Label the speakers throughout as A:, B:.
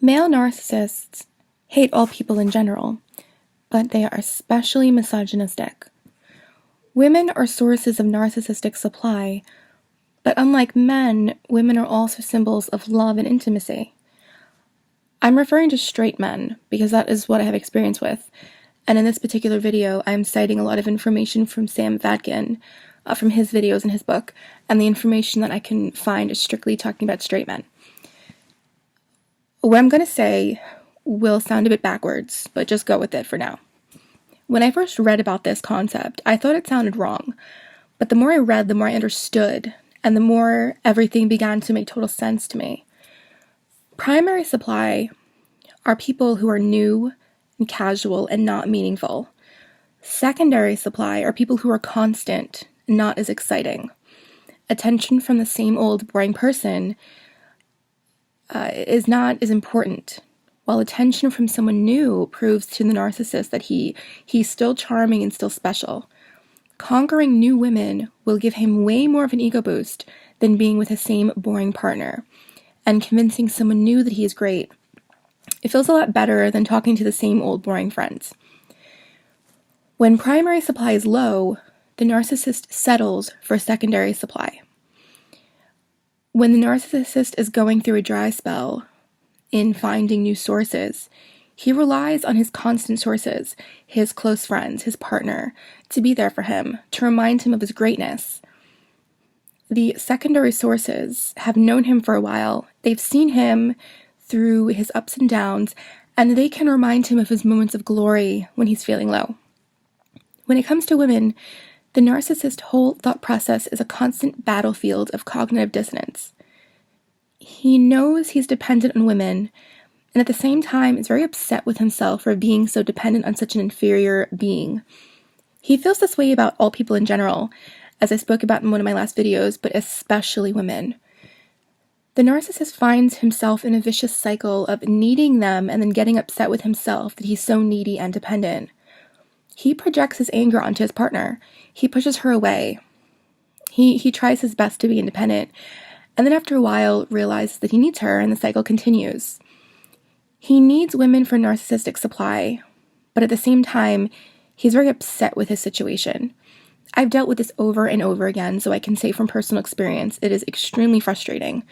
A: Male narcissists hate all people in general, but they are especially misogynistic. Women are sources of narcissistic supply, but unlike men, women are also symbols of love and intimacy. I'm referring to straight men because that is what I have experience with, and in this particular video, I'm citing a lot of information from Sam Vadkin, from his videos and his book, and the information that I can find is strictly talking about straight men. What I'm going to say will sound a bit backwards, but just go with it for now. When I first read about this concept, I thought it sounded wrong, but the more I read, the more I understood, and the more everything began to make total sense to me. Primary supply are people who are new and casual and not meaningful. Secondary supply are people who are constant and not as exciting. Attention from the same old boring person is not as important, while attention from someone new proves to the narcissist that he's still charming and still special. Conquering new women will give him way more of an ego boost than being with the same boring partner, and convincing someone new that he is great. It feels a lot better than talking to the same old boring friends. When primary supply is low, the narcissist settles for secondary supply. When the narcissist is going through a dry spell in finding new sources, he relies on his constant sources, his close friends, his partner, to be there for him, to remind him of his greatness. The secondary sources have known him for a while. They've seen him through his ups and downs, and they can remind him of his moments of glory when he's feeling low. When it comes to women, the narcissist's whole thought process is a constant battlefield of cognitive dissonance. He knows he's dependent on women, and at the same time is very upset with himself for being so dependent on such an inferior being. He feels this way about all people in general, as I spoke about in one of my last videos, but especially women. The narcissist finds himself in a vicious cycle of needing them and then getting upset with himself that he's so needy and dependent. He projects his anger onto his partner. He pushes her away. He tries his best to be independent, and then after a while realizes that he needs her, and the cycle continues. He needs women for narcissistic supply, but at the same time, he's very upset with his situation. I've dealt with this over and over again, so I can say from personal experience, it is extremely frustrating.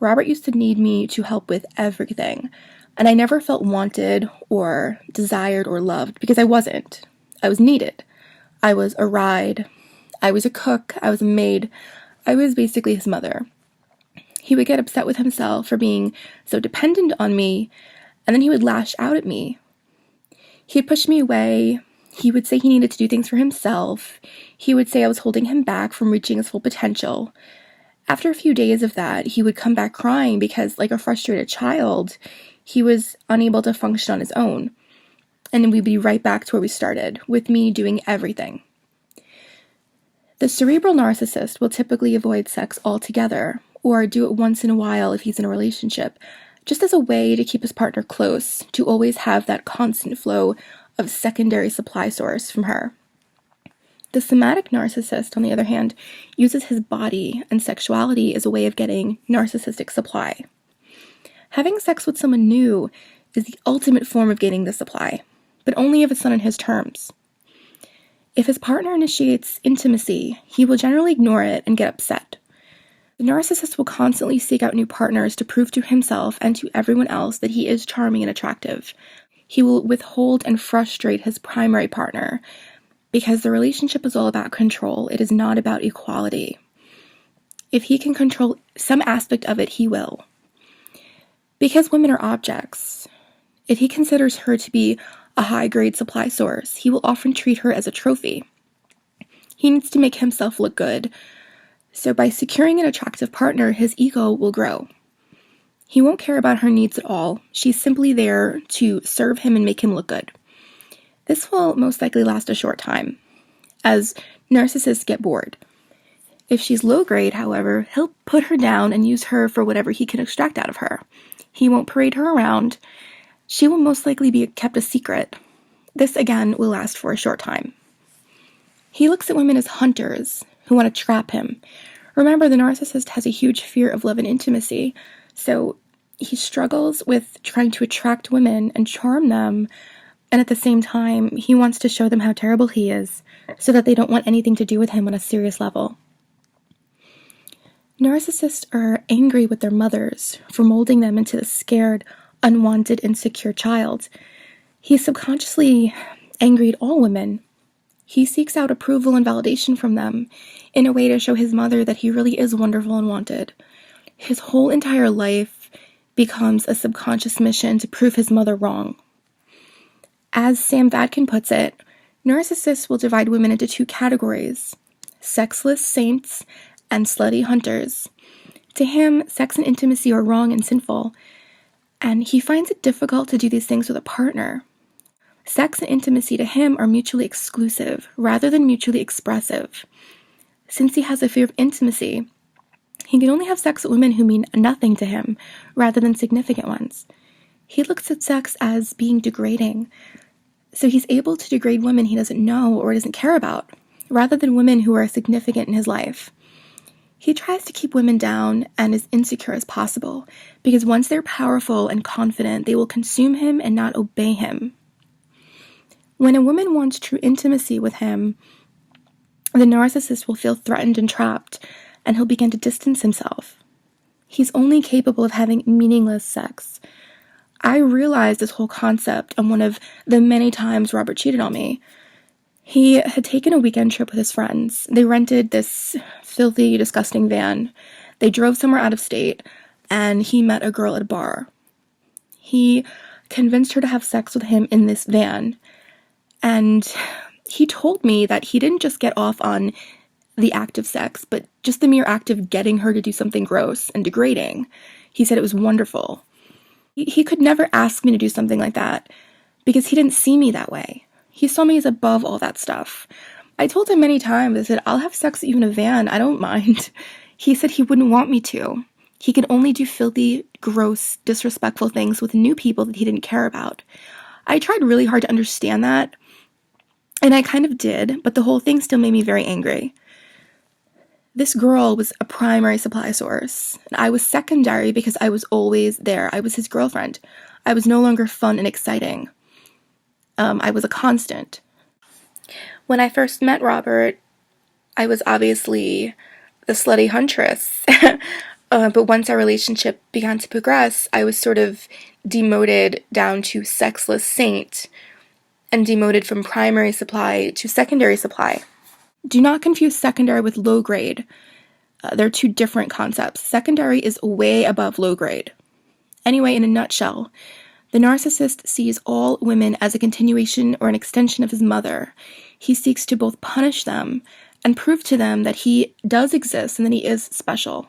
A: Robert used to need me to help with everything, and I never felt wanted or desired or loved because I wasn't. I was needed. I was a ride. I was a cook. I was a maid. I was basically his mother. He would get upset with himself for being so dependent on me, and then he would lash out at me. He'd push me away. He would say he needed to do things for himself. He would say I was holding him back from reaching his full potential. After a few days of that, he would come back crying because, like a frustrated child, he was unable to function on his own. And then we'd be right back to where we started, with me doing everything. The cerebral narcissist will typically avoid sex altogether, or do it once in a while if he's in a relationship, just as a way to keep his partner close, to always have that constant flow of secondary supply source from her. The somatic narcissist, on the other hand, uses his body and sexuality as a way of getting narcissistic supply. Having sex with someone new is the ultimate form of getting the supply, but only if it's done on his terms. If his partner initiates intimacy, he will generally ignore it and get upset. The narcissist will constantly seek out new partners to prove to himself and to everyone else that he is charming and attractive. He will withhold and frustrate his primary partner because the relationship is all about control. It is not about equality. If he can control some aspect of it, he will. Because women are objects, if he considers her to be a high-grade supply source, he will often treat her as a trophy. He needs to make himself look good, so by securing an attractive partner, his ego will grow. He won't care about her needs at all. She's simply there to serve him and make him look good. This will most likely last a short time, as narcissists get bored. If she's low-grade, however, he'll put her down and use her for whatever he can extract out of her. He won't parade her around. She will most likely be kept a secret. This, again, will last for a short time. He looks at women as hunters who want to trap him. Remember, the narcissist has a huge fear of love and intimacy, so He struggles with trying to attract women and charm them, and at the same time, he wants to show them how terrible he is, so that they don't want anything to do with him on a serious level. Narcissists are angry with their mothers for molding them into a scared, unwanted, insecure child. He's subconsciously angry at all women. He seeks out approval and validation from them in a way to show his mother that he really is wonderful and wanted. His whole entire life becomes a subconscious mission to prove his mother wrong. As Sam Vadkin puts it, narcissists will divide women into two categories: sexless saints and slutty hunters. To him, sex and intimacy are wrong and sinful, and he finds it difficult to do these things with a partner. Sex and intimacy to him are mutually exclusive rather than mutually expressive. Since he has a fear of intimacy, he can only have sex with women who mean nothing to him rather than significant ones. He looks at sex as being degrading, so he's able to degrade women he doesn't know or doesn't care about, rather than women who are significant in his life. He tries to keep women down and as insecure as possible, because once they're powerful and confident, they will consume him and not obey him. When a woman wants true intimacy with him, the narcissist will feel threatened and trapped, and he'll begin to distance himself. He's only capable of having meaningless sex. I realized this whole concept on one of the many times Robert cheated on me. He had taken a weekend trip with his friends. They rented this filthy, disgusting van. They drove somewhere out of state, and he met a girl at a bar. He convinced her to have sex with him in this van, and he told me that he didn't just get off on the act of sex, but just the mere act of getting her to do something gross and degrading. He said it was wonderful. He could never ask me to do something like that because he didn't see me that way. He saw me as above all that stuff. I told him many times, I said, I'll have sex with you in a van, I don't mind. He said he wouldn't want me to. He could only do filthy, gross, disrespectful things with new people that he didn't care about. I tried really hard to understand that, and I kind of did, but the whole thing still made me very angry. This girl was a primary supply source, and I was secondary because I was always there. I was his girlfriend. I was no longer fun and exciting. I was a constant. When I first met Robert, I was obviously the slutty huntress. But once our relationship began to progress, I was sort of demoted down to sexless saint and demoted from primary supply to secondary supply. Do not confuse secondary with low grade. They're two different concepts. Secondary is way above low grade. Anyway, in a nutshell, the narcissist sees all women as a continuation or an extension of his mother. He seeks to both punish them and prove to them that he does exist and that he is special.